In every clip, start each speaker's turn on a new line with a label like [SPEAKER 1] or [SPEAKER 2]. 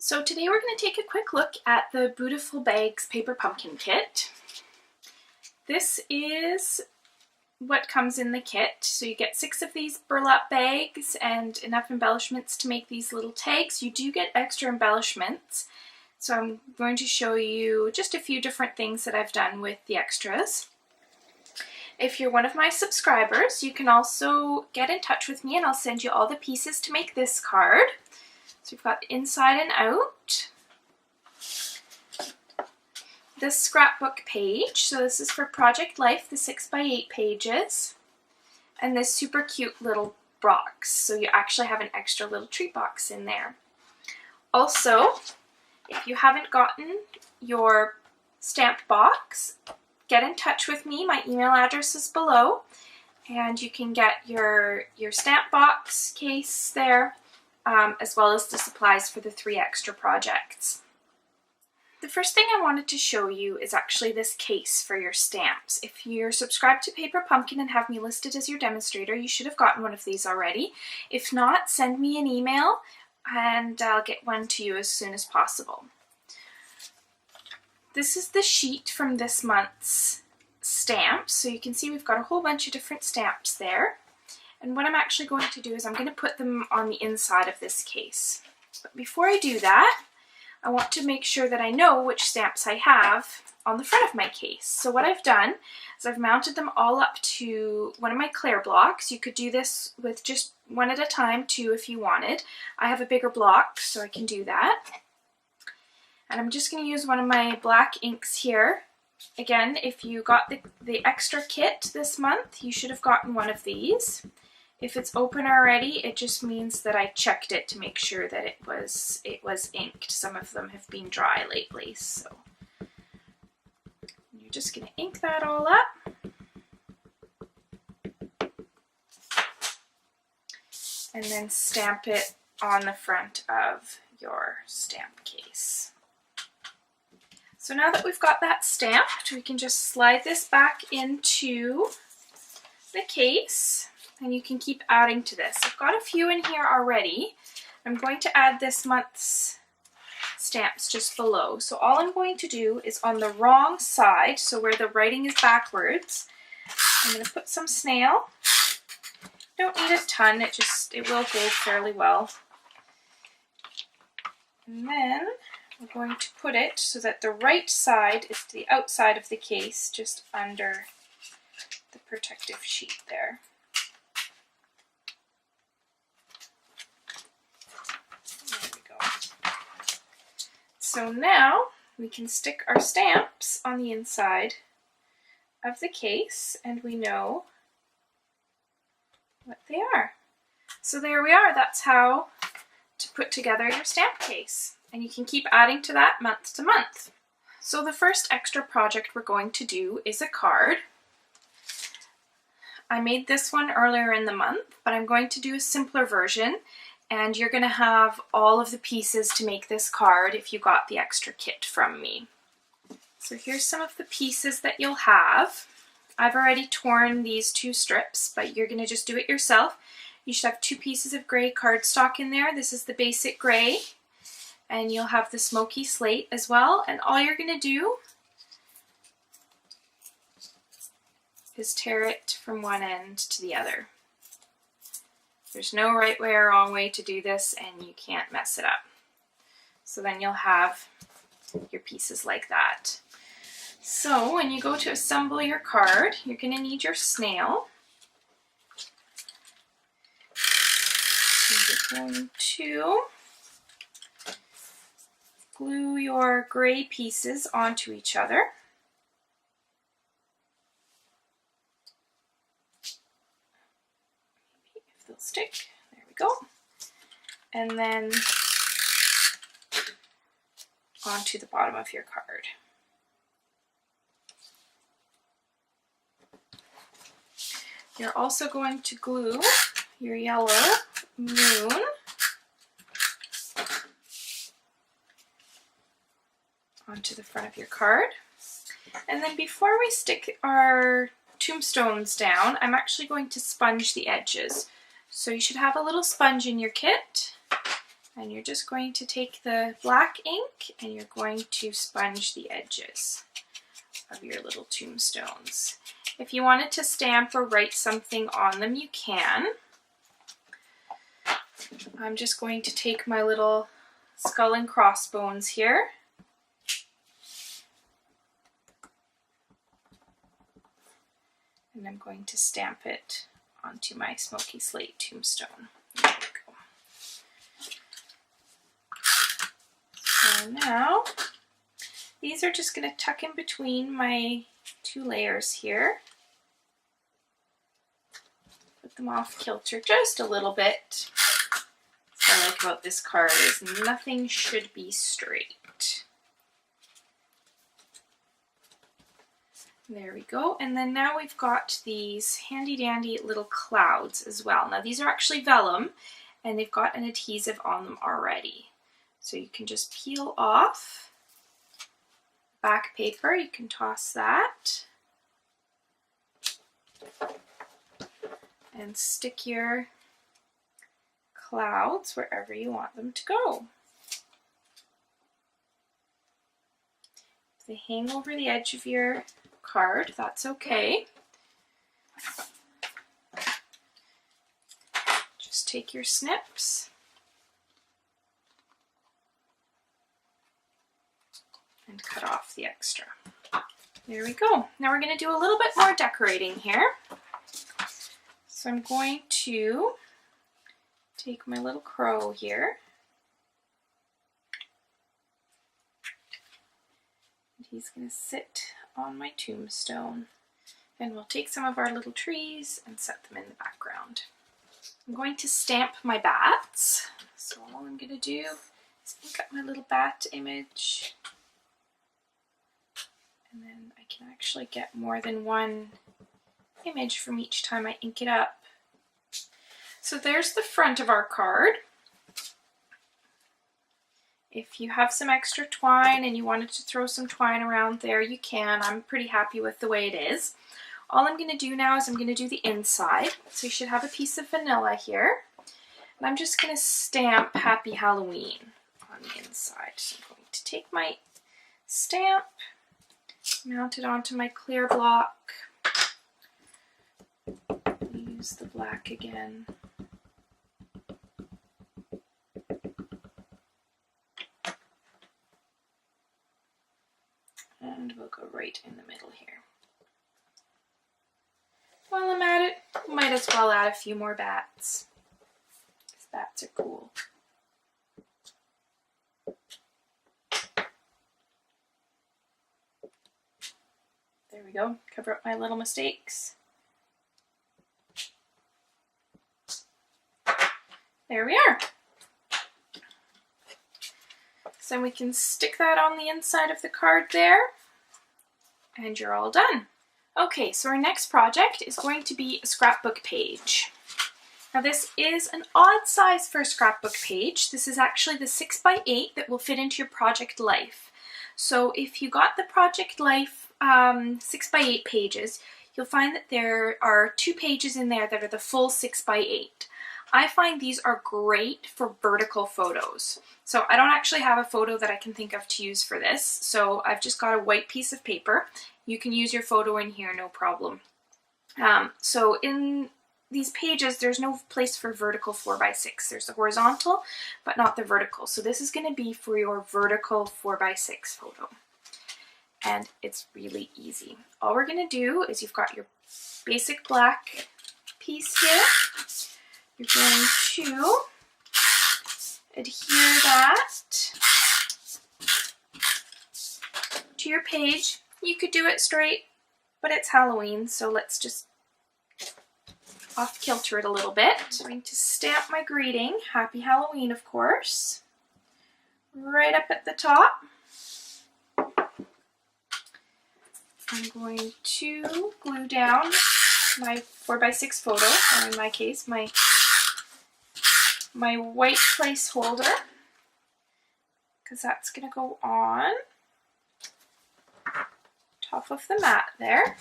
[SPEAKER 1] So today we're going to take a quick look at the Beautiful Bags Paper Pumpkin Kit. This is what comes in the kit. So you get 6 of these burlap bags and enough embellishments to make these little tags. You do get extra embellishments. So I'm going to show you just a few different things that I've done with the extras. If you're one of my subscribers, you can also get in touch with me and I'll send you all the pieces to make this card. So we've got the inside and out. This scrapbook page, so this is for Project Life, the 6x8 pages. And this super cute little box, so you actually have an extra little treat box in there. Also, if you haven't gotten your stamp box, get in touch with me. My email address is below, and you can get your stamp box case there, as well as the supplies for the 3 extra projects. The first thing I wanted to show you is actually this case for your stamps. If you're subscribed to Paper Pumpkin and have me listed as your demonstrator, you should have gotten one of these already. If not, send me an email and I'll get one to you as soon as possible. This is the sheet from this month's stamps. So you can see we've got a whole bunch of different stamps there. And what I'm actually going to do is I'm going to put them on the inside of this case. But before I do that, I want to make sure that I know which stamps I have on the front of my case. So what I've done is I've mounted them all up to one of my clear blocks. You could do this with just one at a time, 2 if you wanted. I have a bigger block, so I can do that. And I'm just going to use one of my black inks here. Again, if you got the extra kit this month, you should have gotten one of these. If it's open already, it just means that I checked it to make sure that it was inked. Some of them have been dry lately, so you're just going to ink that all up. And then stamp it on the front of your stamp case. So now that we've got that stamped, we can just slide this back into the case. And you can keep adding to this. I've got a few in here already. I'm going to add this month's stamps just below. So all I'm going to do is on the wrong side, so where the writing is backwards, I'm going to put some snail. Don't need a ton, it will hold fairly well. And then we're going to put it so that the right side is to the outside of the case, just under the protective sheet there. So now we can stick our stamps on the inside of the case and we know what they are. So there we are. That's how to put together your stamp case. And you can keep adding to that month to month. So the first extra project we're going to do is a card. I made this one earlier in the month, but I'm going to do a simpler version. And you're going to have all of the pieces to make this card if you got the extra kit from me. So here's some of the pieces that you'll have. I've already torn these 2 strips, but you're going to just do it yourself. You should have 2 pieces of gray cardstock in there. This is the basic gray. And you'll have the smoky slate as well. And all you're going to do is tear it from one end to the other. There's no right way or wrong way to do this, and you can't mess it up. So then you'll have your pieces like that. So when you go to assemble your card, you're going to need your snail. You're going to glue your gray pieces onto each other. They'll stick. There we go. And then onto the bottom of your card. You're also going to glue your yellow moon onto the front of your card. And then before we stick our tombstones down, I'm actually going to sponge the edges. So you should have a little sponge in your kit, And you're just going to take the black ink and you're going to sponge the edges of your little tombstones. If you wanted to stamp or write something on them, you can. I'm just going to take my little skull and crossbones here. And I'm going to stamp it onto my smoky slate tombstone. There we go. So now, these are just going to tuck in between my two layers here. Put them off kilter just a little bit. What I like about this card is nothing should be straight. There we go. And then now we've got these handy dandy little clouds as well. Now these are actually vellum and they've got an adhesive on them already. So you can just peel off back paper. You can toss that and stick your clouds wherever you want them to go. If they hang over the edge of your card, that's okay. Just take your snips and cut off the extra. There we go. Now we're going to do a little bit more decorating here. So I'm going to take my little crow here. And he's going to sit on my tombstone. And we'll take some of our little trees and set them in the background. I'm going to stamp my bats. So all I'm going to do is ink up my little bat image. And then I can actually get more than one image from each time I ink it up. So there's the front of our card. If you have some extra twine and you wanted to throw some twine around there, you can. I'm pretty happy with the way it is. All I'm going to do now is I'm going to do the inside. So you should have a piece of vanilla here. And I'm just going to stamp Happy Halloween on the inside. So I'm going to take my stamp, mount it onto my clear block. Use the black again. And we'll go right in the middle here. While I'm at it, might as well add a few more bats. These bats are cool. There we go. Cover up my little mistakes. There we are. So we can stick that on the inside of the card there, and you're all done. Okay, so our next project is going to be a scrapbook page. Now this is an odd size for a scrapbook page. This is actually the 6x8 that will fit into your project life. So if you got the project life 6x8 pages, you'll find that there are 2 pages in there that are the full 6x8. I find these are great for vertical photos. So I don't actually have a photo that I can think of to use for this. So I've just got a white piece of paper. You can use your photo in here, no problem. So in these pages, there's no place for vertical 4x6. There's the horizontal, but not the vertical. So this is going to be for your vertical 4x6 photo. And it's really easy. All we're going to do is you've got your basic black piece here. You're going to adhere that to your page. You could do it straight, but it's Halloween, so let's just off kilter it a little bit. I'm going to stamp my greeting, Happy Halloween, of course, right up at the top. I'm going to glue down my 4x6 photo, or in my case, my white placeholder, because that's going to go on top of the mat there.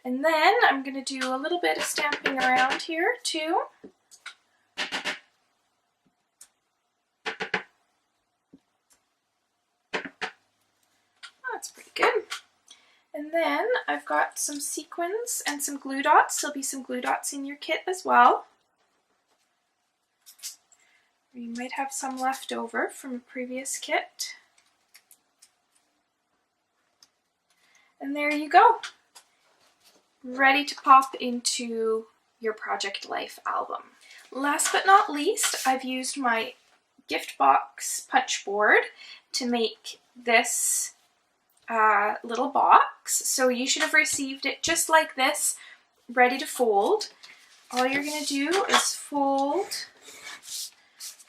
[SPEAKER 1] And then I'm going to do a little bit of stamping around here too. That's pretty good. And then I've got some sequins and some glue dots. There'll be some glue dots in your kit as well. You might have some left over from a previous kit. And there you go. Ready to pop into your Project Life album. Last but not least, I've used my gift box punch board to make this little box. So you should have received it just like this, ready to fold. All you're going to do is fold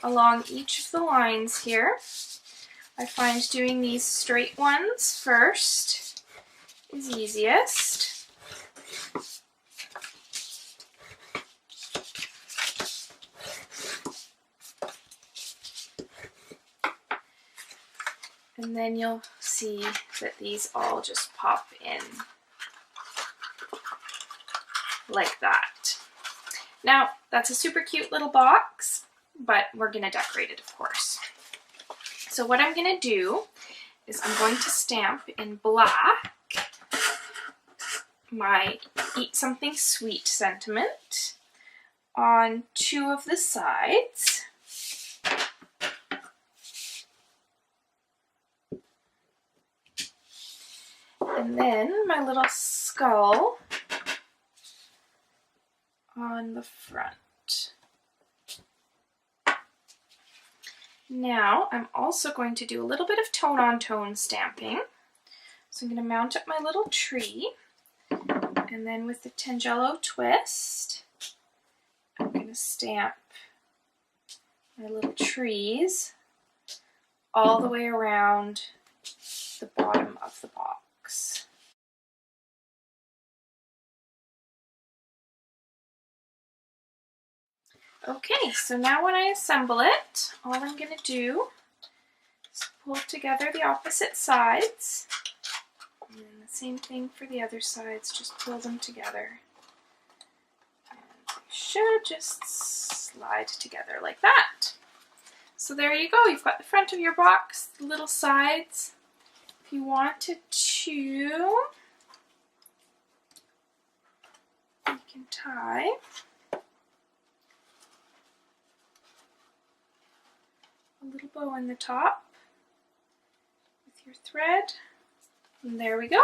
[SPEAKER 1] along each of the lines here. I find doing these straight ones first is easiest. And then you'll see that these all just pop in like that. Now, that's a super cute little box, but we're going to decorate it, of course. So what I'm going to do is I'm going to stamp in black my Eat Something Sweet sentiment on 2 of the sides. And then my little skull on the front. Now I'm also going to do a little bit of tone-on-tone stamping. So I'm going to mount up my little tree, and then with the Tangelo twist, I'm going to stamp my little trees all the way around the bottom of the box. Okay, so now when I assemble it, all I'm going to do is pull together the opposite sides, and then the same thing for the other sides, just pull them together. And they should just slide together like that. So there you go, you've got the front of your box, the little sides. If you wanted to, you can tie a little bow in the top with your thread, and there we go.